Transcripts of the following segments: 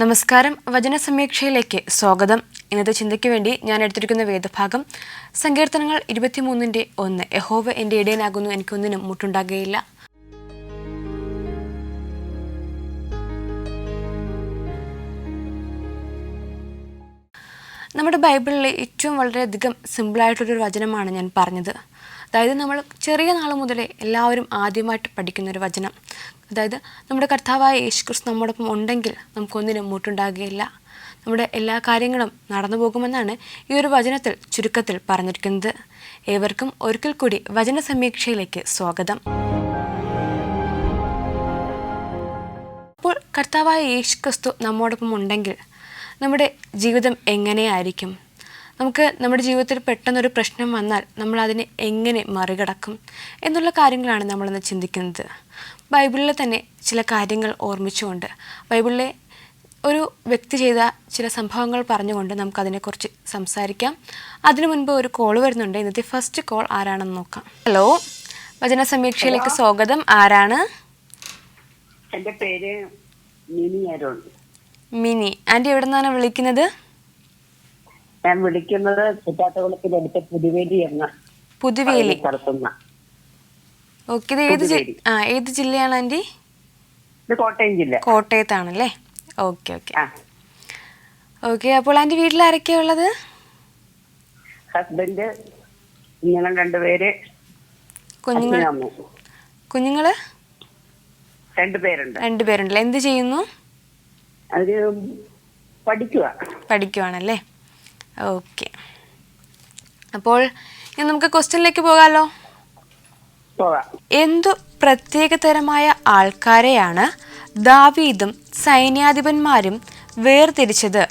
നമസ്കാരം. വചന സമീക്ഷയിലേക്ക് സ്വാഗതം. ഇന്നത്തെ ചിന്തയ്ക്ക് വേണ്ടി ഞാൻ എടുത്തിരിക്കുന്ന വേദഭാഗം സങ്കീർത്തനങ്ങൾ 23:1. യഹോവ എൻ്റെ ഇടയനാകുന്നു, എനിക്കൊന്നിനും മുട്ടുണ്ടാകുകയില്ല. നമ്മുടെ ബൈബിളിലെ ഏറ്റവും വളരെയധികം സിമ്പിളായിട്ടൊരു വചനമാണ് ഞാൻ പറഞ്ഞത്. അതായത് നമ്മൾ ചെറിയ നാൾ മുതലേ എല്ലാവരും ആദ്യമായിട്ട് പഠിക്കുന്നൊരു വചനം. അതായത് നമ്മുടെ കർത്താവായ യേശുക്രിസ്തു നമ്മോടൊപ്പം ഉണ്ടെങ്കിൽ നമുക്കൊന്നിനും മുട്ടുണ്ടാകുകയില്ല, നമ്മുടെ എല്ലാ കാര്യങ്ങളും നടന്നു പോകുമെന്നാണ് ഈ ഒരു വചനത്തിൽ ചുരുക്കത്തിൽ പറഞ്ഞിരിക്കുന്നത്. ഏവർക്കും ഒരിക്കൽ കൂടി വചന സമീക്ഷയിലേക്ക് സ്വാഗതം. അപ്പോൾ കർത്താവായ യേശുക്രിസ്തു നമ്മോടൊപ്പം ഉണ്ടെങ്കിൽ നമ്മുടെ ജീവിതം എങ്ങനെയായിരിക്കും? നമുക്ക് നമ്മുടെ ജീവിതത്തിൽ പെട്ടെന്നൊരു പ്രശ്നം വന്നാൽ നമ്മൾ അതിനെ എങ്ങനെ മറികടക്കും എന്നുള്ള കാര്യങ്ങളാണ് നമ്മളിന്ന് ചിന്തിക്കുന്നത്. ബൈബിളിൽ തന്നെ ചില കാര്യങ്ങൾ ഓർമ്മിച്ചുകൊണ്ട്, ബൈബിളിലെ ഒരു വ്യക്തി ചെയ്ത ചില സംഭവങ്ങൾ പറഞ്ഞുകൊണ്ട് നമുക്കതിനെക്കുറിച്ച് സംസാരിക്കാം. അതിനു മുൻപ് ഒരു കോൾ വരുന്നുണ്ട്. ഇന്നത്തെ ഫസ്റ്റ് കോൾ ആരാണെന്ന് നോക്കാം. ഹലോ, വചന സമീക്ഷയിലേക്ക് സ്വാഗതം. ആരാണ്? എൻ്റെ പേര് മിനി അരുൺ. മിനി ആൻറ്റി എവിടെ നിന്നാണ് വിളിക്കുന്നത്? ഞാൻ വിളിക്കുന്നത് കുറ്റാട്ടകുളത്തിന്റെ അടുത്ത് പുതുവേലി എന്ന പുതുവേലി സ്ഥലത്തുനിന്ന്. ഓക്കെ, ഇത് ഏത് ജില്ലയാണ് ആൻറ്റി? ഇത് കോട്ടയം ജില്ല. കോട്ടയത്താണല്ലേ? Okay okay okay. അപ്പോൾ ആൻറ്റി വീട്ടിൽ ആരൊക്കെയാ ഉള്ളത്? ഹസ്ബൻഡ്, ഞങ്ങൾ രണ്ടുപേര്. കുഞ്ഞുങ്ങള് രണ്ടുപേരുണ്ടല്ലേ? എന്ത് ചെയ്യുന്നു? അവര് പഠിക്കുവാണല്ലേ? ഓക്കെ. അപ്പോൾ ഇനി നമുക്ക് ക്വസ്റ്റ്യനിലേക്ക് പോകാമല്ലോ. എന്തു പ്രത്യേകതരമായ ആൾക്കാരെയാണ് ദാവീദും സൈന്യാധിപന്മാരും വേർതിരിച്ചത്?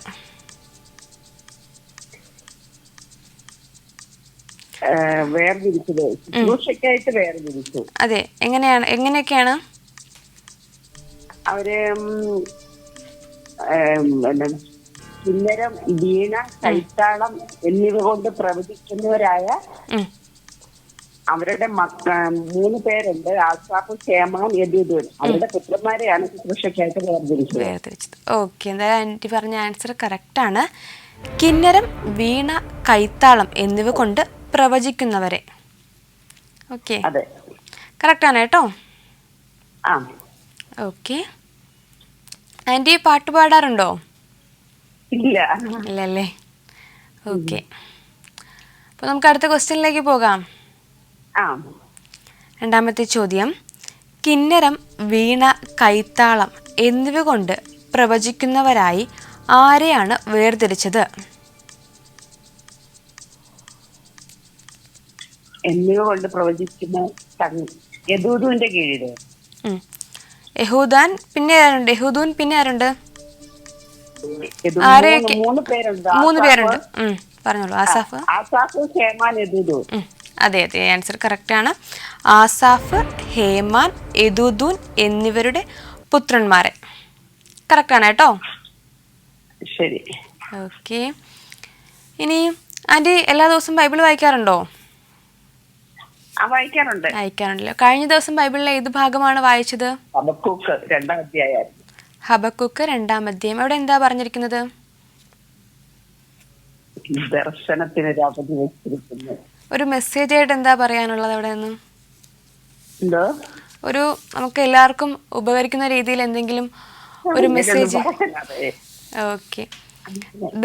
വേർതിരിച്ചു. അതെ, എങ്ങനെയൊക്കെയാണ് അവര് കിന്നരം, വീണ, കൈത്താളം എന്നിവ കൊണ്ട് പ്രവചിക്കുന്നവരായ അവരുടെ 3 പേരുണ്ട്. ആസാഫ്, ഹേമാൻ, യെദൂഥൂൻ. അവരുടെ പുത്രന്മാരെയാണ് ശുശ്രൂഷയ്ക്കായിട്ട് വേർതിരിച്ചത്. ഓക്കെ, എന്തായാലും ആന്റി പറഞ്ഞ ആൻസർ കറക്റ്റാണ്. കിന്നരം, വീണ, കൈത്താളം എന്നിവ കൊണ്ട് പ്രവചിക്കുന്നവരെ. ഓക്കെ, കറക്റ്റാണ് കേട്ടോ. ഓക്കെ, ആന്റി പാട്ട് പാടാറുണ്ടോ? ഇല്ലല്ലേ? ഓക്കെ, അപ്പോൾ നമുക്ക് അടുത്ത ക്വസ്റ്റ്യനിലേക്ക് പോകാം. രണ്ടാമത്തെ ചോദ്യം, കിന്നരം, വീണ, കൈത്താളം എന്നിവ കൊണ്ട് പ്രവചിക്കുന്നവരായി ആരെയാണ് വേർതിരിച്ചത്? എന്നിവ കൊണ്ട് പ്രവചിക്കുന്ന യെദൂഥൂന്റെ കീഴില് യഹൂദാൻ, പിന്നെ ആരുണ്ട്? യഹൂദൂൻ, പിന്നെ ആരുണ്ട്? 3 പേരുണ്ട്. പറഞ്ഞോളൂ. ആസാഫ്, ഹേമാൻ, യെദൂഥൂൻ. അതെ, ആൻസർ കറക്റ്റാണ്. ആസാഫ്, ഹേമാൻ, യെദൂഥൂൻ എന്നിവരുടെ പുത്രന്മാരെ. കറക്റ്റാണ് കേട്ടോ. ശരി. ഓക്കെ, ഇനി ആന്റി എല്ലാ ദിവസവും ബൈബിൾ വായിക്കാറുണ്ടോ? വായിക്കാറുണ്ടല്ലോ. കഴിഞ്ഞ ദിവസം ബൈബിളിലെ ഏത് ഭാഗമാണ് വായിച്ചത്? ഹബക്കൂക്ക് 2-ാം അധ്യായം. അവിടെ എന്താ പറഞ്ഞിരിക്കുന്നത്? ഒരു മെസ്സേജ് ആയിട്ട് എന്താ പറയാനുള്ളത് അവിടെ നിന്ന്? ഒരു നമുക്ക് എല്ലാവർക്കും ഉപകരിക്കുന്ന രീതിയിൽ എന്തെങ്കിലും ഒരു മെസ്സേജ്. ഓക്കെ,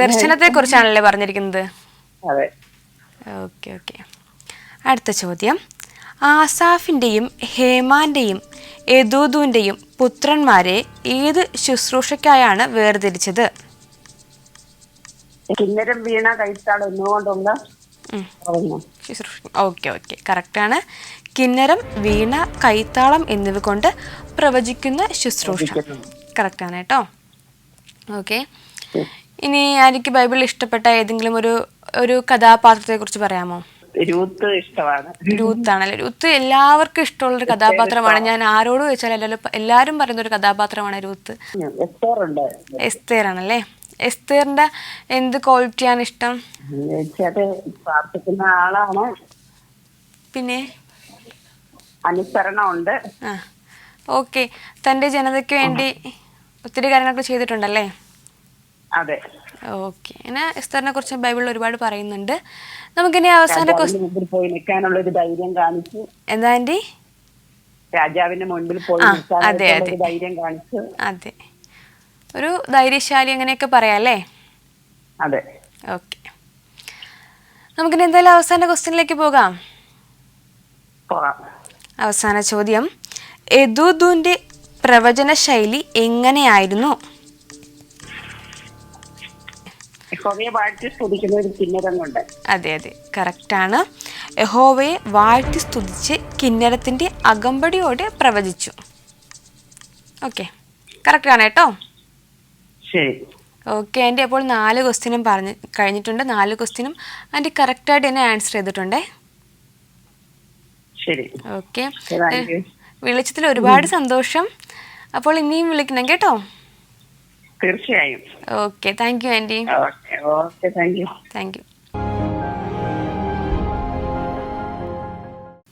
ദർശനത്തെ കുറിച്ചാണല്ലേ പറഞ്ഞിരിക്കുന്നത്? ഓക്കെ. അടുത്ത ചോദ്യം, ആസാഫിന്റെയും ഹേമാന്റെയും യെദൂഥൂന്റെയും പുത്രന്മാരെ ഏത് ശുശ്രൂഷയ്ക്കായാണ് വേർതിരിച്ചത്? കിന്നരം, വീണ, കൈത്താളം എന്നുകൊണ്ടുള്ള ശുശ്രൂഷ. ഓക്കെ, കറക്റ്റാണ്. കിന്നരം, വീണ, കൈത്താളം എന്നിവ കൊണ്ട് പ്രവചിക്കുന്ന ശുശ്രൂഷ. കറക്റ്റാണ് കേട്ടോ. ഓക്കെ, ഇനി ആർക്ക് ബൈബിളിൽ ഇഷ്ടപ്പെട്ട ഏതെങ്കിലും ഒരു കഥാപാത്രത്തെ കുറിച്ച് പറയാമോ? രൂത്ത് ആണല്ലേ? രൂത്ത് എല്ലാവർക്കും ഇഷ്ടമുള്ളൊരു കഥാപാത്രമാണ്. ഞാൻ ആരോട് ചോദിച്ചാൽ എല്ലാവരും പറയുന്ന ഒരു കഥാപാത്രമാണ് രൂത്ത്. എസ്തേർ ആണല്ലേ? എസ്തേറിന്റെ എന്ത് ക്വാളിറ്റിയാണ് ഇഷ്ടം? പ്രാർത്ഥിക്കുന്ന ആളാണ്, പിന്നെ അനുസരണമുണ്ട്. ഓക്കെ, തന്റെ ജനതയ്ക്ക് വേണ്ടി ഒത്തിരി കാര്യങ്ങളൊക്കെ ചെയ്തിട്ടുണ്ടല്ലേ? അതെ. ഓക്കെ. അങ്ങനെ എസ്തറിനെ കുറിച്ച് ബൈബിളിൽ ഒരുപാട് പറയുന്നുണ്ട്. നമുക്കിനി അവസാന രാജാവിന്റെ മുമ്പിൽ പോയി നിൽക്കാനുള്ള ഒരു ധൈര്യം കാണിച്ചു. എന്താ ആൻറ്റി? രാജാവിന്റെ മുൻപിൽ പോയി ആ, അതെ നിൽക്കാനായിട്ടുള്ള അതെ ഒരു ധൈര്യം കാണിച്ചു. അതെ, ഒരു ധൈര്യശാലി അങ്ങനെയൊക്കെ പറയാം അല്ലേ? അതെ. ഓക്കെ. നമുക്കിനി എന്തായാലും അവസാന ക്വസ്റ്റ്യനിലേക്ക് പോകാം. പോകാം. അവസാന ചോദ്യം, എദൂദിന്റെ പ്രവചന ശൈലി എങ്ങനെയായിരുന്നു? യഹോവയെ വാഴ്ത്തി സ്തുതിക്കുന്ന ഒരു കിന്നരം കൊണ്ട്. അതെ അതെ, കറക്റ്റാണ്. യഹോവയെ വാഴ്ത്തി സ്തുതിച്ച് കിന്നരത്തിന്റെ അകമ്പടിയോടെ പ്രവചിച്ചു. ഓക്കെ, കറക്റ്റാണ് കേട്ടോ. ശരി. ഓക്കെ ആൻറ്റി, അപ്പോൾ 4 ക്വസ്റ്റ്യനും പറഞ്ഞ് കഴിഞ്ഞിട്ടുണ്ട്. 4 ക്വസ്റ്റ്യനും ആൻറ്റി കറക്റ്റായിട്ട് തന്നെ ആൻസർ ചെയ്തിട്ടുണ്ടേ. ശരി. Okay, thank you. വിളിച്ചതിൽ ഒരുപാട് സന്തോഷം. അപ്പോൾ ഇനിയും വിളിക്കണം കേട്ടോ. തീർച്ചയായും. Okay, thank you aunty. Okay okay, thank you. Thank you.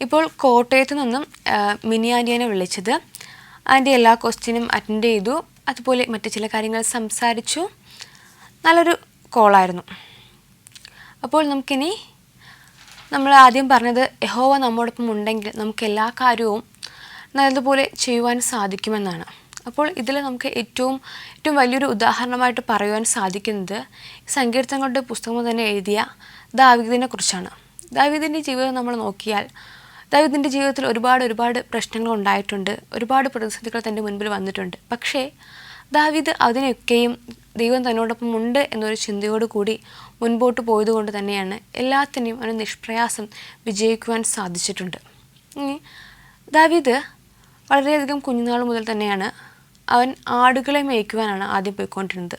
ഇപ്പോൾ കോട്ടയത്ത് നിന്നും മിനി ആൻറ്റിയെ വിളിച്ചത്. ആൻറ്റി എല്ലാ ക്വസ്റ്റ്യനും അറ്റൻഡ് ചെയ്തു, അതുപോലെ മറ്റു ചില കാര്യങ്ങൾ സംസാരിച്ചു. നല്ലൊരു കോളായിരുന്നു. അപ്പോൾ നമുക്കിനി, നമ്മൾ ആദ്യം പറഞ്ഞത് യഹോവ നമ്മോടൊപ്പം ഉണ്ടെങ്കിൽ നമുക്ക് എല്ലാ കാര്യവും നല്ലതുപോലെ ചെയ്യുവാൻ സാധിക്കുമെന്നാണ്. അപ്പോൾ ഇതിൽ നമുക്ക് ഏറ്റവും വലിയൊരു ഉദാഹരണമായിട്ട് പറയുവാൻ സാധിക്കുന്നത് സങ്കീർത്തനങ്ങളുടെ പുസ്തകം തന്നെ എഴുതിയ ദാവീദിനെ കുറിച്ചാണ്. ദാവീദിൻ്റെ ജീവിതം നമ്മൾ നോക്കിയാൽ ദാവീദിൻ്റെ ജീവിതത്തിൽ ഒരുപാട് പ്രശ്നങ്ങൾ ഉണ്ടായിട്ടുണ്ട്, ഒരുപാട് പ്രതിസന്ധികൾ തൻ്റെ മുൻപിൽ വന്നിട്ടുണ്ട്. പക്ഷേ ദാവീദ് അതിനൊക്കെയും ദൈവം തന്നോടൊപ്പം ഉണ്ട് എന്നൊരു ചിന്തയോടുകൂടി മുൻപോട്ട് പോയതുകൊണ്ട് തന്നെയാണ് എല്ലാത്തിനെയും അവന് നിഷ്പ്രയാസം വിജയിക്കുവാൻ സാധിച്ചിട്ടുണ്ട്. ദാവീദ് വളരെയധികം കുഞ്ഞുനാൾ മുതൽ തന്നെയാണ് അവൻ ആടുകളെ മേയ്ക്കുവാനാണ് ആദ്യം പോയിക്കൊണ്ടിരുന്നത്.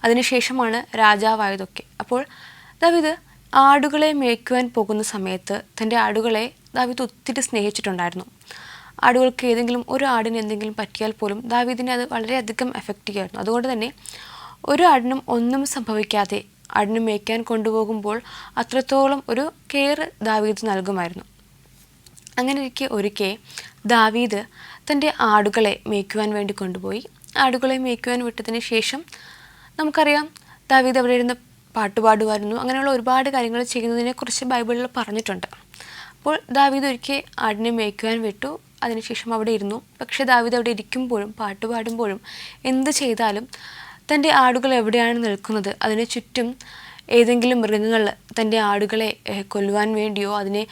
അതിനുശേഷമാണ് രാജാവായതൊക്കെ. അപ്പോൾ ദാവീദ് ആടുകളെ മേയ്ക്കുവാൻ പോകുന്ന സമയത്ത് തൻ്റെ ആടുകളെ ദാവീദ് ഒത്തിരി സ്നേഹിച്ചിട്ടുണ്ടായിരുന്നു. ആടുകൾക്ക് ഒരു ആടിന് എന്തെങ്കിലും പറ്റിയാൽ പോലും ദാവീദിനെ അത് വളരെയധികം എഫക്റ്റ് ചെയ്യുമായിരുന്നു. അതുകൊണ്ട് തന്നെ ഒരു ആടിനും ഒന്നും സംഭവിക്കാതെ ആടിനെ മേയ്ക്കാൻ കൊണ്ടുപോകുമ്പോൾ അത്രത്തോളം ഒരു കെയർ ദാവീദ് നൽകുമായിരുന്നു. അങ്ങനെ ഒരിക്കൽ ദാവീദ് തൻ്റെ ആടുകളെ മേയ്ക്കുവാൻ വേണ്ടി കൊണ്ടുപോയി. ആടുകളെ മേയ്ക്കുവാൻ വിട്ടതിന് ശേഷം നമുക്കറിയാം ദാവീദ് അവിടെ ഇരുന്ന് പാട്ടുപാടുമായിരുന്നു. അങ്ങനെയുള്ള ഒരുപാട് കാര്യങ്ങൾ ചെയ്യുന്നതിനെക്കുറിച്ച് ബൈബിളിൽ പറഞ്ഞിട്ടുണ്ട്. അപ്പോൾ ദാവീദ് ഒരിക്കൽ ആടിനെ മേയ്ക്കുവാൻ വിട്ടു. അതിനുശേഷം അവിടെ ഇരുന്നു. പക്ഷേ ദാവീദ് അവിടെ ഇരിക്കുമ്പോഴും പാട്ടുപാടുമ്പോഴും എന്ത് ചെയ്താലും തൻ്റെ ആടുകൾ എവിടെയാണ് നിൽക്കുന്നത് അതിന് ചുറ്റും ഏതെങ്കിലും മൃഗങ്ങൾ തൻ്റെ ആടുകളെ കൊല്ലുവാൻ വേണ്ടിയോ അതിനെ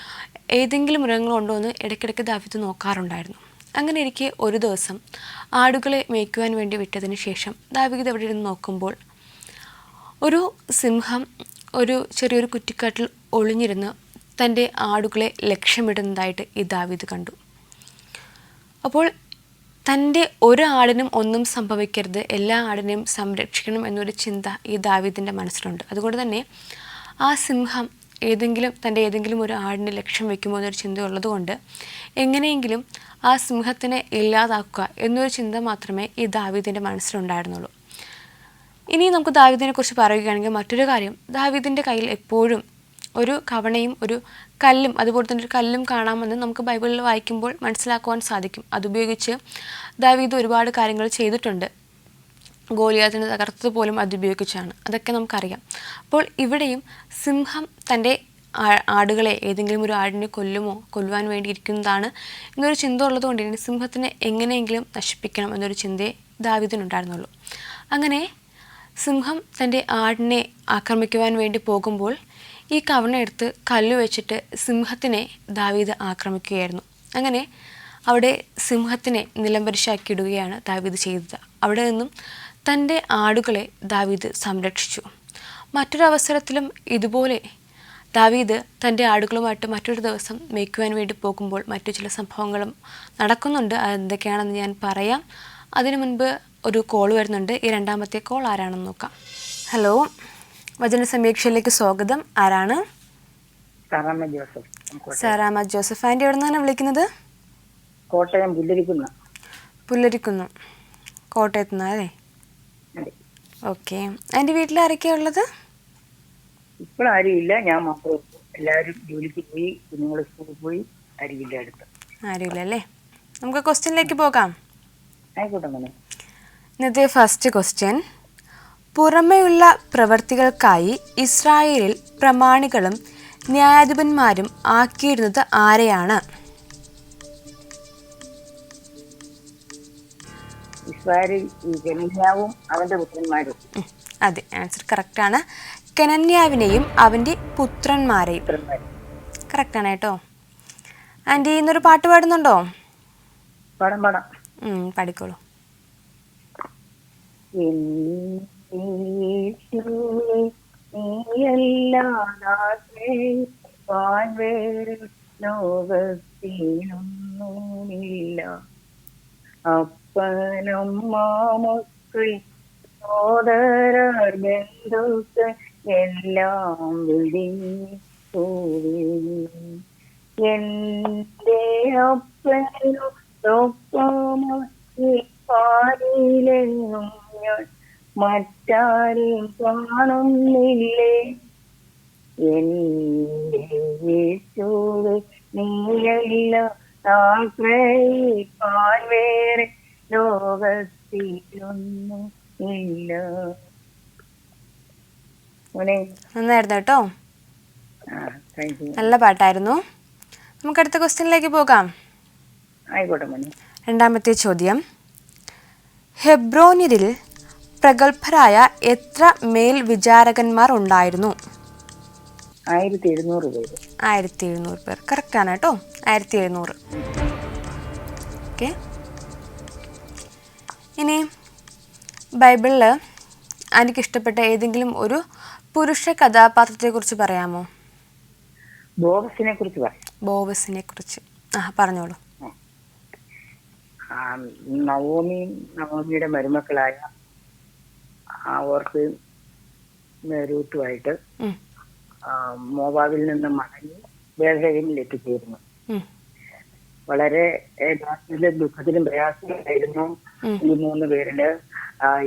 ഏതെങ്കിലും മൃഗങ്ങളുണ്ടോ എന്ന് ഇടയ്ക്കിടയ്ക്ക് ദാവീദ് നോക്കാറുണ്ടായിരുന്നു. അങ്ങനെ ഒരു ദിവസം ആടുകളെ മേയ്ക്കുവാൻ വേണ്ടി വിട്ടതിന് ശേഷം ദാവീദ് അവിടെ ഇരുന്ന് നോക്കുമ്പോൾ ഒരു സിംഹം ഒരു ചെറിയൊരു കുറ്റിക്കാട്ടിൽ ഒളിഞ്ഞിരുന്ന് തൻ്റെ ആടുകളെ ലക്ഷ്യമിടുന്നതായിട്ട് ഈ ദാവീദ് കണ്ടു. അപ്പോൾ തൻ്റെ ഒരു ആടിനും ഒന്നും സംഭവിക്കരുത്, എല്ലാ ആടിനെയും സംരക്ഷിക്കണം എന്നൊരു ചിന്ത ഈ ദാവീദിൻ്റെ മനസ്സിലുണ്ട്. അതുകൊണ്ട് തന്നെ ആ സിംഹം തൻ്റെ ഏതെങ്കിലും ഒരു ആടിനെ ലക്ഷ്യം വയ്ക്കുമ്പോൾ എന്നൊരു ചിന്ത ഉള്ളതുകൊണ്ട് എങ്ങനെയെങ്കിലും ആ സിംഹത്തിനെ ഇല്ലാതാക്കുക എന്നൊരു ചിന്ത മാത്രമേ ഈ ദാവീദിൻ്റെ മനസ്സിലുണ്ടായിരുന്നുള്ളൂ. ഇനി നമുക്ക് ദാവീദിനെ കുറിച്ച് പറയുകയാണെങ്കിൽ മറ്റൊരു കാര്യം, ദാവീദിൻ്റെ കയ്യിൽ എപ്പോഴും ഒരു കവണയും ഒരു കല്ലും അതുപോലെ തന്നെ ഒരു കല്ലും കാണാമെന്ന് നമുക്ക് ബൈബിളിൽ വായിക്കുമ്പോൾ മനസ്സിലാക്കുവാൻ സാധിക്കും. അതുപയോഗിച്ച് ദാവീദ് ഒരുപാട് കാര്യങ്ങൾ ചെയ്തിട്ടുണ്ട്. ഗോലിയാത്തിനെ തകർത്തത് പോലും അതുപയോഗിച്ചാണ്. അതൊക്കെ നമുക്കറിയാം. അപ്പോൾ ഇവിടെയും സിംഹം തൻ്റെ ആടുകളെ ഏതെങ്കിലും ഒരു ആടിനെ കൊല്ലുവാൻ വേണ്ടി ഇരിക്കുന്നതാണ് എന്നൊരു ചിന്ത ഉള്ളതുകൊണ്ട് തന്നെ സിംഹത്തിനെ എങ്ങനെയെങ്കിലും നശിപ്പിക്കണം എന്നൊരു ചിന്തയെ ദാവീദിനുണ്ടായിരുന്നുള്ളൂ. അങ്ങനെ സിംഹം തൻ്റെ ആടിനെ ആക്രമിക്കുവാൻ വേണ്ടി പോകുമ്പോൾ ഈ കവണ എടുത്ത് കല്ല് വെച്ചിട്ട് സിംഹത്തിനെ ദാവീദ് ആക്രമിക്കുകയായിരുന്നു. അങ്ങനെ അവിടെ സിംഹത്തിനെ നിലംപരിശാക്കിയിടുകയാണ് ദാവീദ് ചെയ്തത്. അവിടെ നിന്നും തൻ്റെ ആടുകളെ ദാവീദ് സംരക്ഷിച്ചു. മറ്റൊരവസരത്തിലും ഇതുപോലെ ദാവീദ് തൻ്റെ ആടുകളുമായിട്ട് മറ്റൊരു ദിവസം മേയ്ക്കുവാൻ വേണ്ടി പോകുമ്പോൾ മറ്റു ചില സംഭവങ്ങളും നടക്കുന്നുണ്ട്. അതെന്തൊക്കെയാണെന്ന് ഞാൻ പറയാം. അതിനു മുൻപ് ഒരു കോൾ വരുന്നുണ്ട്. ഈ രണ്ടാമത്തെ കോൾ ആരാണെന്ന് നോക്കാം. ഹലോ, വചന സമീക്ഷയിലേക്ക് സ്വാഗതം. ആരാണ്? സാറാമ്മ ജോസഫ്. ആൻറ്റി എവിടെ നിന്നാണ് വിളിക്കുന്നത്? കോട്ടയം പുല്ലരിക്കുന്നു. കോട്ടയത്ത് നിന്നല്ലേ? ഓക്കെ. ആൻറ്റി വീട്ടിൽ ആരൊക്കെയാണ് ഉള്ളത്? ഇപ്പോൾ ആരുമില്ല, ഞാൻ മാത്രം. എല്ലാവരും ജോലിക്ക് പോയി, കുഞ്ഞുങ്ങൾ സ്കൂളിൽ പോയി. ആരുമില്ല അല്ലേ? നമുക്ക് ക്വസ്റ്റ്യനിലേക്ക് പോകാം. ആയിക്കോട്ടെ. ഇന്നത്തെ ഫസ്റ്റ് ക്വസ്റ്റ്യൻ, പുറമെയുള്ള പ്രവൃത്തികൾക്കായി ഇസ്രായേലിൽ പ്രമാണികളും ന്യായാധിപന്മാരും ആക്കിയിരുന്നത് ആരെയാണ്? അവന്റെ പുത്രന്മാരും. അതെ, ആൻസർ കറക്റ്റാണ്. കെനന്യാവിനെയും അവന്റെ പുത്രന്മാരെയും. കറക്റ്റാണ് കേട്ടോ. ആൻറ്റി ഇന്നൊരു പാട്ട് പാടുന്നുണ്ടോ? പാടിക്കോളൂ. അപ്പനമ്മ മക്കൾ സോദരർ ബന്ധുക്കൾ എല്ലാം എന്റെ അപ്പനും ഞാൻ മറ്റാരും കാണുന്നില്ലേ. എന്റെ യേശുവേ നീയല്ല ആശ്രയിപ്പാൻ വേറെ ലോകത്തിലൊന്നും ഇല്ല. നന്നായിരുന്നു കേട്ടോ. നല്ല പാട്ടായിരുന്നു. നമുക്ക് അടുത്ത ക്വസ്റ്റ്യനിലേക്ക് പോകാം. ആയിക്കോട്ടെ മോനെ. രണ്ടാമത്തെ ചോദ്യം, ഹെബ്രോന്യരിൽ പ്രഗത്ഭരായ എത്ര മേൽവിചാരകന്മാർ ഉണ്ടായിരുന്നു? 1700 പേര്. 1700 പേർ. കറക്റ്റാണ് കേട്ടോ. 1700. ഓക്കെ. ഇനി ബൈബിളിൽ എനിക്ക് ഇഷ്ടപ്പെട്ട ഏതെങ്കിലും ഒരു പുരുഷ കഥാപാത്രത്തെക്കുറിച്ച് പറയാമോ? ബോവസിനെ കുറിച്ച് പറയാം. ബോവസിനെ കുറിച്ച് പറഞ്ഞോളൂ. നവോമിയുടെ മരുമക്കളായ അവർക്ക് രൂത്തുമായിട്ട് മോവാബിൽ നിന്ന് മടങ്ങി ബേത്ലഹേമിൽ എത്തിച്ചേരുന്നു. വളരെ ദുഃഖത്തിലും പ്രയാസത്തിലായിരുന്നു ഈ 3 പേരില്.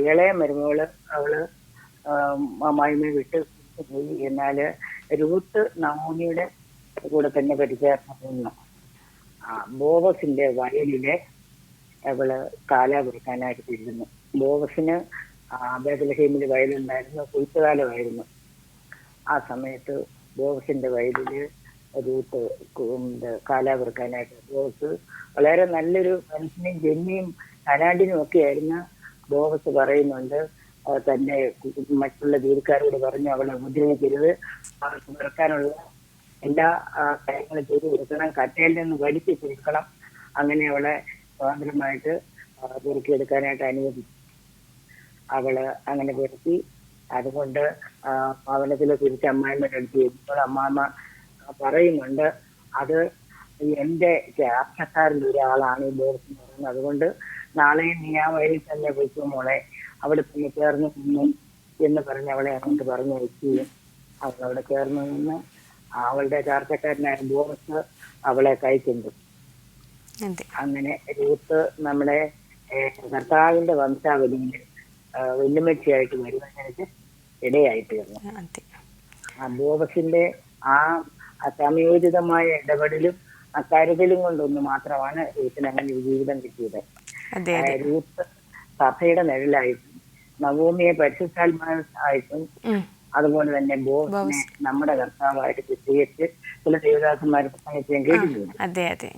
ഇളയ മരുമകള് അവള് അമ്മായിമ്മയെ വിട്ട് പോയി. എന്നാല് രൂത്ത് നവോമിയുടെ കൂടെ തന്നെ പരിചയപ്പെടുന്നു. ബോവസിന്റെ വയലിലെ അവള് കാല കുറിക്കാനായിട്ട് തിരിഞ്ഞു. ബോവസിന് ബേത്ലഹേമില് വയലുണ്ടായിരുന്നു, കൊയ്ത്തുകാലമായിരുന്നു. ആ സമയത്ത് ബോവസിന്റെ വയലില് രൂത്ത് കാല കുറിക്കാനായിട്ട്. ബോവസ് വളരെ നല്ലൊരു മനുഷ്യനും ജന്മിയും കനാഡിനും ഒക്കെ ആയിരുന്നു. ബോവസ് പറയുന്നുണ്ട്, തന്റെ മറ്റുള്ള ജോലിക്കാരോട് പറഞ്ഞു അവളെ ഉപദ്രവിക്കരുത്, അവർക്ക് വിറക്കാനുള്ള എല്ലാ കാര്യങ്ങളും ചെയ്തു കൊടുക്കണം, കറ്റയിൽ നിന്ന് വലിച്ചു കൊടുക്കണം. അങ്ങനെ അവളെ സ്വാതന്ത്ര്യമായിട്ട് പെറുക്കിയെടുക്കാനായിട്ട് അനുവദിച്ചു. അവള് അങ്ങനെ പെറുക്കി. അതുകൊണ്ട് ഭവനത്തിലെ തിരിച്ച് അമ്മായിമ്മയുടെ അടുത്ത് ചെയ്യുമ്പോൾ അമ്മാമ്മ പറയുന്നുണ്ട്, അത് എന്റെ രാഷ്ട്രക്കാരിൽ ഒരാളാണ് ഈ ബോസ് എന്ന് പറയുന്നത്. അതുകൊണ്ട് നാളെ നീ ആ വയലിൽ തന്നെ പോയിക്കോ മോളെ, അവിടെ തന്നെ ചേർന്ന് നിന്നു എന്ന് പറഞ്ഞ് അവളെ അങ്ങോട്ട് പറഞ്ഞു വെക്കുകയും അവളവിടെ ചേർന്ന് നിന്ന് അവളുടെ ചാർച്ചക്കാരനായ ബോസ് അവളെ കൈക്കൊണ്ടു. അങ്ങനെ രൂത്ത് നമ്മുടെ കർത്താവിന്റെ വംശാവലിയിൽ വെല്ലുമച്ചിയായിട്ട് വരുന്നതിനൊക്കെ ഇടയായി തീർന്നു. ആ ബോവസിന്റെ ആ സമയോചിതമായ ഇടപെടലും അക്കാര്യത്തിലും കൊണ്ടൊന്ന് മാത്രമാണ് രൂത്തിന് അങ്ങനെ ഒരു ജീവിതം കിട്ടിയത്. രൂത്ത് സഭയുടെ നിഴലായിട്ടും നവോമിയെ പരിശുദ്ധാത്മാവായിട്ടും അതുപോലെ തന്നെ ബോവസിനെ നമ്മുടെ കർത്താവായിട്ട് ചിത്രീകരിച്ച് ചില ദേവദാസന്മാർ പ്രസംഗിച്ച് കേട്ടിട്ടുണ്ട്. അതെ അതെ,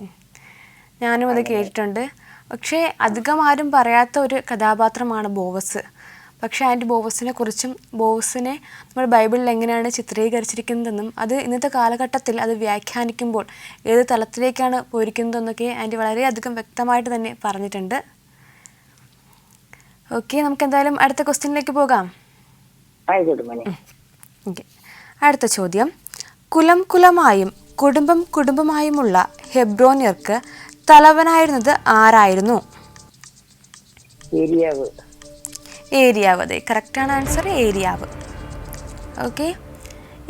ഞാനും അത് കേട്ടിട്ടുണ്ട്. പക്ഷേ അധികം ആരും പറയാത്ത ഒരു കഥാപാത്രമാണ് ബോവസ്. പക്ഷേ ആൻറ്റി ബോവസിനെ കുറിച്ചും ബോവസിനെ നമ്മുടെ ബൈബിളിൽ എങ്ങനെയാണ് ചിത്രീകരിച്ചിരിക്കുന്നതെന്നും അത് ഇന്നത്തെ കാലഘട്ടത്തിൽ അത് വ്യാഖ്യാനിക്കുമ്പോൾ ഏത് തലത്തിലേക്കാണ് പോയിരിക്കുന്നതെന്നൊക്കെ ആൻറ്റി വളരെയധികം വ്യക്തമായിട്ട് തന്നെ പറഞ്ഞിട്ടുണ്ട്. ഓക്കെ, നമുക്ക് എന്തായാലും അടുത്ത ക്വസ്റ്റ്യനിലേക്ക് പോകാം. ഓക്കെ, അടുത്ത ചോദ്യം, കുലം കുലമായും കുടുംബം കുടുംബമായുമുള്ള ഹെബ്രോന്യർക്ക് തലവനായിരുന്നത് ആരായിരുന്നു? ഏരിയാവ്. അതെ, കറക്റ്റാണ് ആൻസർ, ഏരിയാവ്. ഓക്കെ,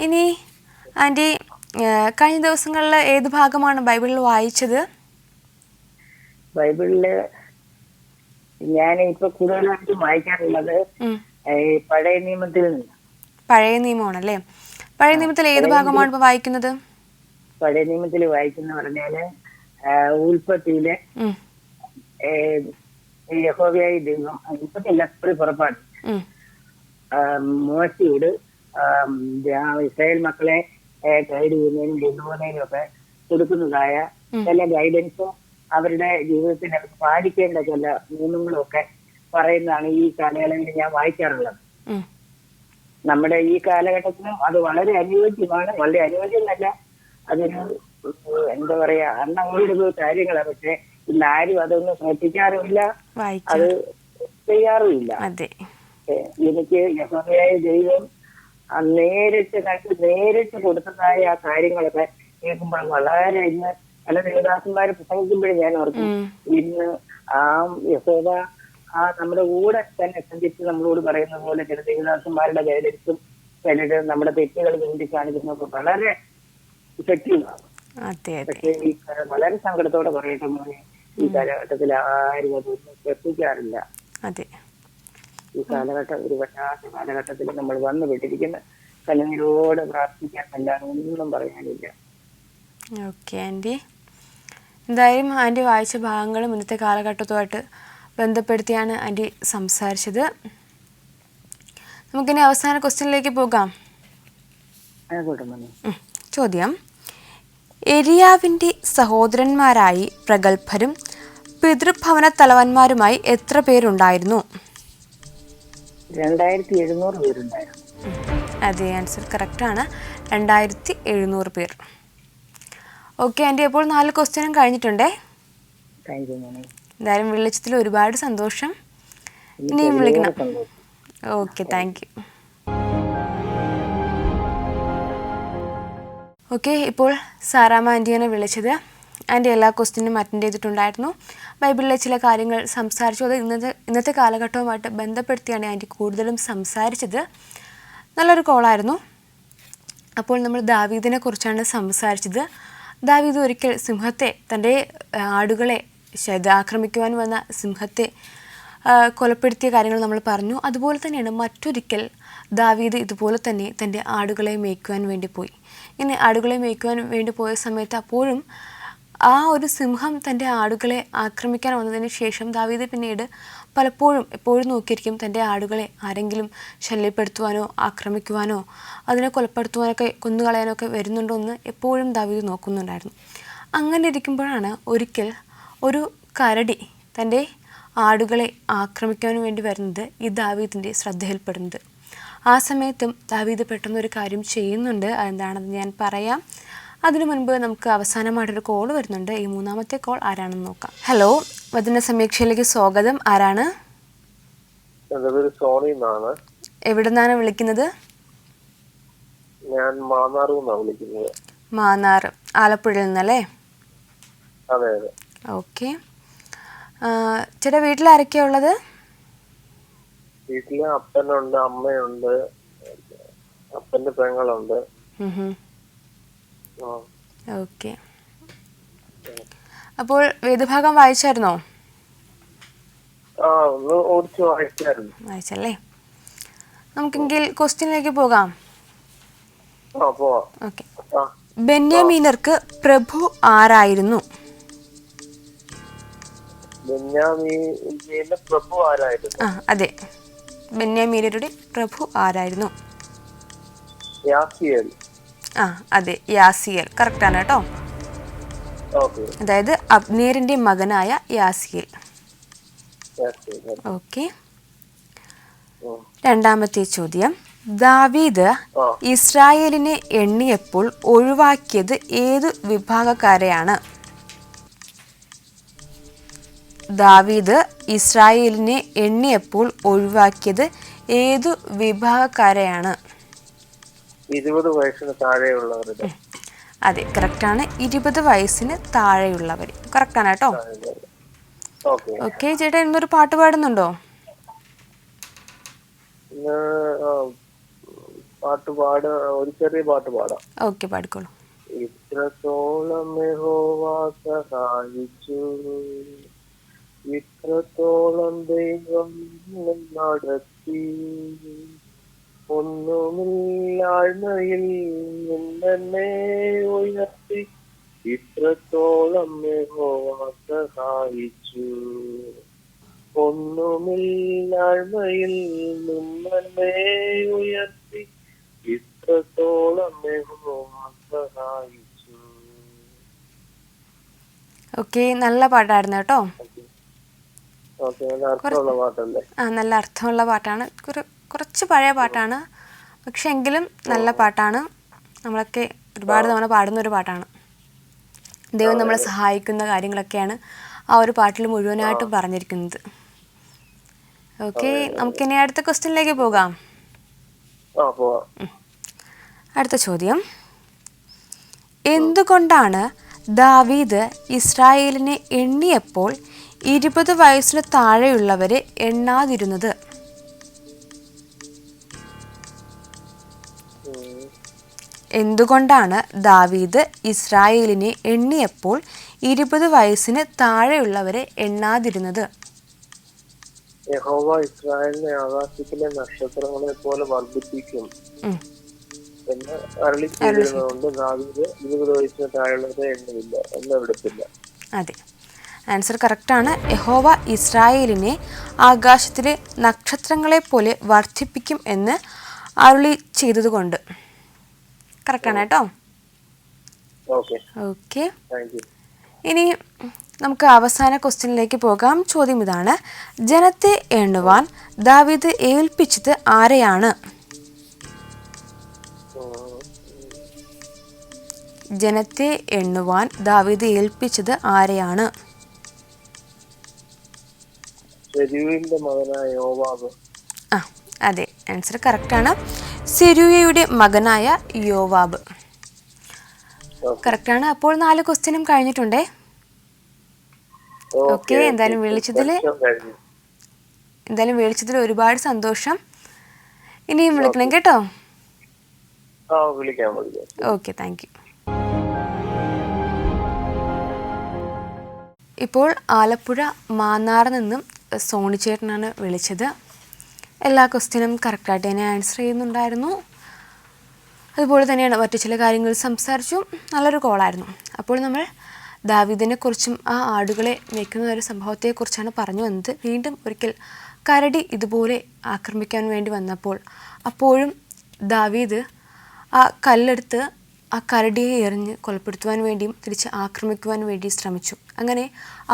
ഇനി ആൻറ്റി കഴിഞ്ഞ ദിവസങ്ങളിൽ ഏത് ഭാഗമാണ് ബൈബിളിൽ വായിച്ചത്? ബൈബിളില് ഞാൻ ഇപ്പൊ കൂടുതലായിട്ട് വായിക്കാറുള്ളത് പഴയ നിയമത്തിൽ നിന്ന്. പഴയ നിയമമാണല്ലേ? പഴയ നിയമത്തിൽ ഏത് ഭാഗമാണ് ഇപ്പൊ വായിക്കുന്നത്? പഴയ നിയമത്തിൽ വായിക്കുന്ന പറഞ്ഞാല് ഉൽപ്പത്തിയിലെ യഹോവയായ ദൈവം, ഉൽപ്പത്തിയല്ല, പുറപ്പാട് മോശയോട് ഇസ്രായേൽ മക്കളെ ഗൈഡ് ചെയ്യുന്നതിനും കൊണ്ടുപോകുന്നതിനും ഒക്കെ കൊടുക്കുന്നതായ ചില ഗൈഡൻസും അവരുടെ ജീവിതത്തിൽ അവർക്ക് പാലിക്കേണ്ട ചില നിയമങ്ങളും ഒക്കെ പറയുന്നതാണ് ഈ കാലയളവിൽ ഞാൻ വായിക്കാറുള്ളത്. നമ്മുടെ ഈ കാലഘട്ടത്തിലും അത് വളരെ അനുയോജ്യമാണ്. വളരെ അനുയോജ്യമല്ല, അതൊരു എന്താ പറയാ അണ്ണങ്ങളുടെ കാര്യങ്ങളാണ്. പക്ഷെ ഇന്ന് ആരും അതൊന്നും ശ്രദ്ധിക്കാറുമില്ല, അത് ചെയ്യാറുമില്ല. എനിക്ക് യഹോവയായ ദൈവം നേരിട്ട് കണ്ട് നേരിട്ട് കൊടുത്തതായ ആ കാര്യങ്ങളൊക്കെ കേൾക്കുമ്പോൾ വളരെ ഇന്ന് പല ദേവദാസന്മാരെ പ്രസംഗിക്കുമ്പോഴേ ഞാൻ ഓർക്കും, ഇന്ന് ആ യഹോവ ആ നമ്മുടെ കൂടെ തന്നെ സഞ്ചരിച്ച് നമ്മളോട് പറയുന്ന പോലെ ചില ദേവദാസന്മാരുടെ ഗൈഡൻസും ചിലര് നമ്മുടെ തെറ്റുകൾ ചൂണ്ടിക്കാണിക്കുന്നതൊക്കെ വളരെ ഇഫക്റ്റീവാണ്. പക്ഷേ ഈ വളരെ സങ്കടത്തോടെ പറയട്ടെ മോനെ, ഈ കാലഘട്ടത്തിൽ ആരും അതൊന്നും ശ്രദ്ധിക്കാറില്ല. ഈ കാലഘട്ടം ഒരു വല്ലാത്ത കാലഘട്ടത്തിൽ നമ്മൾ വന്നു വിട്ടിരിക്കുന്ന കലനിരോട് പ്രാർത്ഥിക്കാനല്ലാതെ ഒന്നും പറയാനില്ല. ഓക്കെ ആൻറ്റി, എന്തായാലും ആൻറ്റി വായിച്ച ഭാഗങ്ങളും ഇന്നത്തെ കാലഘട്ടത്തുമായിട്ട് ബന്ധപ്പെടുത്തിയാണ് ആൻറ്റി സംസാരിച്ചത്. നമുക്കിനി അവസാന ക്വസ്റ്റ്യനിലേക്ക് പോകാം. ചോദ്യം: എരിയാവിൻ്റെ സഹോദരന്മാരായി പ്രഗത്ഭരും പിതൃഭവന തലവന്മാരുമായി എത്ര പേരുണ്ടായിരുന്നു? 2700 പേരുണ്ടായിരുന്നു. അതെ, ആൻസർ കറക്റ്റാണ്, 2700 പേർ. ഓക്കെ ആൻറ്റി, അപ്പോൾ 4 ക്വസ്റ്റ്യനും കഴിഞ്ഞിട്ടുണ്ടേ. എന്തായാലും വിളിച്ചതിൽ ഒരുപാട് സന്തോഷം. ഇനിയും വിളിക്കണം. Okay, thank you. ഓക്കെ, ഇപ്പോൾ സാറാമ്മ ആൻറ്റിയാണ് വിളിച്ചത്. ആൻറ്റി എല്ലാ ക്വസ്റ്റ്യനും അറ്റൻഡ് ചെയ്തിട്ടുണ്ടായിരുന്നു. ബൈബിളിലെ ചില കാര്യങ്ങൾ സംസാരിച്ചു. അത് ഇന്നത്തെ കാലഘട്ടവുമായിട്ട് ബന്ധപ്പെടുത്തിയാണ് ആൻറ്റി കൂടുതലും സംസാരിച്ചത്. നല്ലൊരു കോളായിരുന്നു. അപ്പോൾ നമ്മൾ ദാവീദിനെ കുറിച്ചാണ് സംസാരിച്ചത്. ദാവീദ് ഒരിക്കൽ സിംഹത്തെ, തൻ്റെ ആടുകളെ ആക്രമിക്കുവാൻ വന്ന സിംഹത്തെ കൊലപ്പെടുത്തിയ കാര്യങ്ങൾ നമ്മൾ പറഞ്ഞു. അതുപോലെ തന്നെയാണ് മറ്റൊരിക്കൽ ദാവീദ് ഇതുപോലെ തന്നെ തൻ്റെ ആടുകളെ മേയ്ക്കുവാൻ വേണ്ടി പോയി. ഇങ്ങനെ ആടുകളെ മേയ്ക്കുവാൻ വേണ്ടി പോയ സമയത്ത് അപ്പോഴും ആ ഒരു സിംഹം തൻ്റെ ആടുകളെ ആക്രമിക്കാൻ വന്നതിന് ശേഷം ദാവീദ് പിന്നീട് എപ്പോഴും നോക്കിയിരിക്കും തൻ്റെ ആടുകളെ ആരെങ്കിലും ശല്യപ്പെടുത്തുവാനോ ആക്രമിക്കുവാനോ അതിനെ കൊലപ്പെടുത്തുവാനൊക്കെ കൊന്നുകളയാനൊക്കെ വരുന്നുണ്ടോ എന്ന് എപ്പോഴും ദാവീദ് നോക്കുന്നുണ്ടായിരുന്നു. അങ്ങനെ ഇരിക്കുമ്പോഴാണ് ഒരിക്കൽ ഒരു കരടി തൻ്റെ ആടുകളെ ആക്രമിക്കാൻ വേണ്ടി വരുന്നത് ഈ ദാവീദിൻ്റെ ശ്രദ്ധയിൽപ്പെടുന്നത്. ആ സമയത്തും ദാവീദ് പെട്ടെന്നൊരു കാര്യം ചെയ്യുന്നുണ്ട്. അതെന്താണെന്ന് ഞാൻ പറയാം. അതിനു മുൻപ് നമുക്ക് അവസാനമായിട്ടൊരു കോൾ വരുന്നുണ്ട്. ഈ 3ാമത്തെ കോൾ ആരാണെന്ന് നോക്കാം. ഹലോ, വചന സമീക്ഷയിലേക്ക് സ്വാഗതം. ആരാണ്? എവിടെ നിന്നാണ് വിളിക്കുന്നത്? ഞാൻ വിളിക്കുന്നത്. മാന്നാർ, ആലപ്പുഴയിൽ നിന്നല്ലേ? അതെ. ഓക്കെ. ചേട്ടാ, വീട്ടിൽ ആരൊക്കെയാ ഉള്ളത്? വീട്ടില് അപ്പനുണ്ട്, അമ്മയുണ്ട്, അപ്പന്റെ പെങ്ങളുണ്ട്. ഓക്കെ. അപ്പോൾ വേദഭാഗം വായിച്ചായിരുന്നോ? വായിച്ചല്ലേ. നമുക്കെങ്കിൽ ക്വസ്റ്റ്യനിലേക്ക് പോകാം. ഓക്കെ. ബെന്യാമീനർക്ക് പ്രഭു ആരായിരുന്നു? അതെ, ബെന്യാമീനരുടെ പ്രഭു ആരായിരുന്നു? അതെ, യാസിയേൽ. കറക്റ്റാണ് കേട്ടോ. അതായത് അബ്നേറിന്റെ മകനായ യാസിയേൽ. ഓക്കെ. 2ാമത്തെ ചോദ്യം: ദാവീദ് ഇസ്രായേലിനെ എണ്ണിയപ്പോൾ ഒഴിവാക്കിയത് ഏതു വിഭാഗക്കാരെയാണ്? ദാവീദ് ഇസ്രായേലിനെ എണ്ണിയപ്പോൾ ഒഴിവാക്കിയത് ഏതു വിഭാഗക്കാരെയാണ്? 20 വയസ്സിന് താഴെയുള്ളവരുടെ. അതെ, കറക്റ്റാണ്, 20 വയസ്സിന് താഴെയുള്ളവർ. കറക്റ്റാണ് കേട്ടോ. ഓക്കെ ചേട്ടാ, ഇന്നൊരു പാട്ട് പാടുന്നുണ്ടോ? ഒരു ചെറിയ പാട്ട് പാടാം. ഓക്കെ, പാടിക്കോളൂ. ഇത്രത്തോളം യഹോവ സഹായിച്ചു, ഇത്രത്തോളം ദൈവം നടത്തി, ഒന്നുമില്ലായ്മയിൽ നിന്നെ ഉയർത്തി, ഇത്രത്തോളം യഹോവ സഹായിച്ചു, ഒന്നുമില്ലായ്മയിൽ നിന്നെ ഉയർത്തി ഇത്രത്തോളം യഹോവ സഹായിച്ചു. ഓക്കെ, നല്ല പാട്ടായിരുന്നു കേട്ടോ. ഓക്കെ, നല്ല അർത്ഥമുള്ള പാട്ടല്ലേ? നല്ല അർത്ഥമുള്ള പാട്ടാണ്. കുറച്ച് പഴയ പാട്ടാണ്, പക്ഷെ എങ്കിലും നല്ല പാട്ടാണ്. നമ്മളൊക്കെ ഒരുപാട് തവണ പാടുന്ന ഒരു പാട്ടാണ്. ദൈവം നമ്മളെ സഹായിക്കുന്ന കാര്യങ്ങളൊക്കെയാണ് ആ ഒരു പാട്ടിൽ മുഴുവനായിട്ടും പറഞ്ഞിരിക്കുന്നത്. ഓക്കെ, നമുക്കിനി അടുത്ത ക്വസ്റ്റ്യനിലേക്ക് പോകാം. അടുത്ത ചോദ്യം: എന്തുകൊണ്ടാണ് ദാവീദ് ഇസ്രായേലിനെ എണ്ണിയപ്പോൾ 20 വയസ്സിന് താഴെയുള്ളവരെ എണ്ണാതിരുന്നത്? എന്തുകൊണ്ടാണ് ദാവീദ് ഇസ്രായേലിനെ എണ്ണിയപ്പോൾ 20 വയസ്സിന് താഴെയുള്ളവരെ എണ്ണാതിരുന്നത്? യഹോവ ഇസ്രായേലിനെ ആകാശത്തിലെ നക്ഷത്രങ്ങളെ പോലെ വർദ്ധിപ്പിക്കും എന്ന് അരുളി ചെയ്തിരുന്നതുകൊണ്ട് ദാവീദ് 20 വയസ്സിന് താഴെയുള്ളവരെ എണ്ണുന്നില്ല എന്നെടുത്തില്ല. അതെ, ആൻസർ കറക്റ്റാണ്. യഹോവ ഇസ്രായേലിനെ ആകാശത്തിലെ നക്ഷത്രങ്ങളെ പോലെ വർദ്ധിപ്പിക്കും എന്ന് അരുളി ചെയ്തതുകൊണ്ട്. കറക്റ്റാണ് കേട്ടോ. ഓക്കെ, ഇനി നമുക്ക് അവസാന ക്വസ്റ്റ്യനിലേക്ക് പോകാം. ചോദ്യം ഇതാണ്: ജനത്തെ എണ്ണുവാൻ ദാവീദ് ഏൽപ്പിച്ചത് ആരെയാണ്? ജനത്തെ എണ്ണുവാൻ ദാവീദ് ഏൽപ്പിച്ചത് ആരെയാണ്? മകനായ യോവാബ്. അതെ, ആൻസർ കറക്റ്റാണ്. സെരൂയയുടെ മകനായ യോവാബ്. കറക്റ്റാണ്. അപ്പോൾ 4 ക്വസ്റ്റ്യനും കഴിഞ്ഞിട്ടുണ്ടേ. ഓക്കെ, എന്തായാലും വിളിച്ചതിൽ ഒരുപാട് സന്തോഷം. ഇനിയും വിളിക്കണം കേട്ടോ. Okay, thank you. ഇപ്പോൾ ആലപ്പുഴ മാന്നാറിൽ നിന്നും സോണി ചേട്ടനാണ് വിളിച്ചത്. എല്ലാ ക്വസ്റ്റ്യനും കറക്റ്റായിട്ട് തന്നെ ആൻസർ ചെയ്യുന്നുണ്ടായിരുന്നു. അതുപോലെ തന്നെയാണ് മറ്റു ചില കാര്യങ്ങൾ സംസാരിച്ചു. നല്ലൊരു കോളായിരുന്നു. അപ്പോൾ നമ്മൾ ദാവീദിനെക്കുറിച്ചും ആ ആടുകളെ മേയ്ക്കുന്ന ഒരു സംഭവത്തെക്കുറിച്ചാണ് പറഞ്ഞു വന്നത്. വീണ്ടും ഒരിക്കൽ കരടി ഇതുപോലെ ആക്രമിക്കാൻ വേണ്ടി വന്നപ്പോൾ അപ്പോഴും ദാവീദ് ആ കല്ലെടുത്ത് ആ കരടിയെ എറിഞ്ഞ് കൊലപ്പെടുത്തുവാൻ വേണ്ടിയും തിരിച്ച് ആക്രമിക്കുവാൻ വേണ്ടി ശ്രമിച്ചു. അങ്ങനെ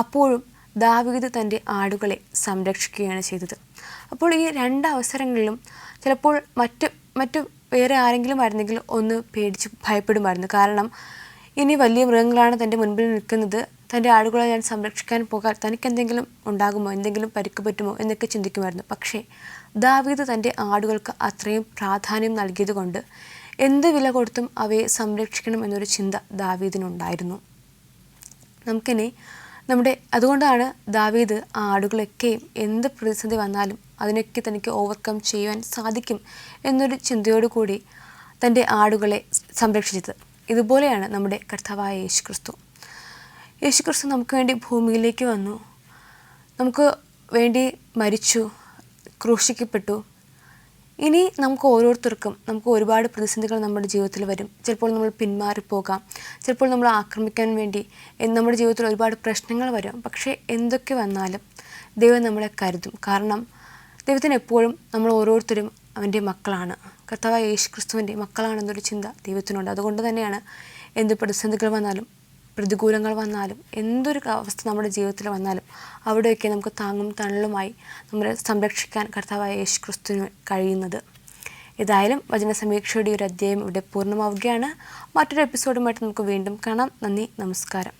അപ്പോഴും ദാവീദ് തൻ്റെ ആടുകളെ സംരക്ഷിക്കുകയാണ് ചെയ്തത്. അപ്പോൾ ഈ 2 അവസരങ്ങളിലും ചിലപ്പോൾ മറ്റു വേറെ ആരെങ്കിലും ആയിരുന്നെങ്കിൽ ഒന്ന് പേടിച്ച് ഭയപ്പെടുമായിരുന്നു. കാരണം ഇനി വലിയ മൃഗങ്ങളാണ് തൻ്റെ മുൻപിൽ നിൽക്കുന്നത്, തൻ്റെ ആടുകളെ ഞാൻ സംരക്ഷിക്കാൻ പോകാൻ തനിക്കെന്തെങ്കിലും ഉണ്ടാകുമോ, എന്തെങ്കിലും പരിക്ക് പറ്റുമോ എന്നൊക്കെ ചിന്തിക്കുമായിരുന്നു. പക്ഷേ ദാവീദ് തൻ്റെ ആടുകൾക്ക് അത്രയും പ്രാധാന്യം നൽകിയതുകൊണ്ട് എന്ത് വില കൊടുത്തും അവയെ സംരക്ഷിക്കണം എന്നൊരു ചിന്ത ദാവീദിനുണ്ടായിരുന്നു. നമുക്കിനി അതുകൊണ്ടാണ് ദാവീദ് ആ ആടുകളൊക്കെയും എന്ത് പ്രതിസന്ധി വന്നാലും അതിനൊക്കെ തനിക്ക് ഓവർകം ചെയ്യുവാൻ സാധിക്കും എന്നൊരു ചിന്തയോടു കൂടി തൻ്റെ ആടുകളെ സംരക്ഷിച്ചത്. ഇതുപോലെയാണ് നമ്മുടെ കർത്താവായ യേശുക്രിസ്തു. യേശുക്രിസ്തു നമുക്ക് വേണ്ടി ഭൂമിയിലേക്ക് വന്നു, നമുക്ക് വേണ്ടി മരിച്ചു, ക്രൂശിക്കപ്പെട്ടു. ഇനി നമുക്ക് ഓരോരുത്തർക്കും ഒരുപാട് പ്രതിസന്ധികൾ നമ്മുടെ ജീവിതത്തിൽ വരും. ചിലപ്പോൾ നമ്മൾ പിന്മാറിപ്പോകാം, ചിലപ്പോൾ നമ്മൾ ആക്രമിക്കാൻ വേണ്ടി നമ്മുടെ ജീവിതത്തിൽ ഒരുപാട് പ്രശ്നങ്ങൾ വരും. പക്ഷേ എന്തൊക്കെ വന്നാലും ദൈവം നമ്മളെ കരുതും. കാരണം ദൈവത്തിന് എപ്പോഴും നമ്മൾ ഓരോരുത്തരും അവൻ്റെ മക്കളാണ്, കർത്താവായ യേശുക്രിസ്തുവിൻ്റെ മക്കളാണെന്നൊരു ചിന്ത ദൈവത്തിനുണ്ട്. അതുകൊണ്ട് തന്നെയാണ് എന്ത് പ്രതിസന്ധികൾ വന്നാലും പ്രതികൂലങ്ങൾ വന്നാലും എന്തൊരു അവസ്ഥ നമ്മുടെ ജീവിതത്തിൽ വന്നാലും അവിടെയൊക്കെ നമുക്ക് താങ്ങും തണലുമായി നമ്മളെ സംരക്ഷിക്കാൻ കർത്താവായ യേശുക്രിസ്തുവിന് കഴിയുന്നത്. ഏതായാലും വചന സമീക്ഷയുടെ ഒരു അധ്യായം ഇവിടെ പൂർണ്ണമാവുകയാണ്. മറ്റൊരു എപ്പിസോഡുമായിട്ട് നമുക്ക് വീണ്ടും കാണാം. നന്ദി, നമസ്കാരം.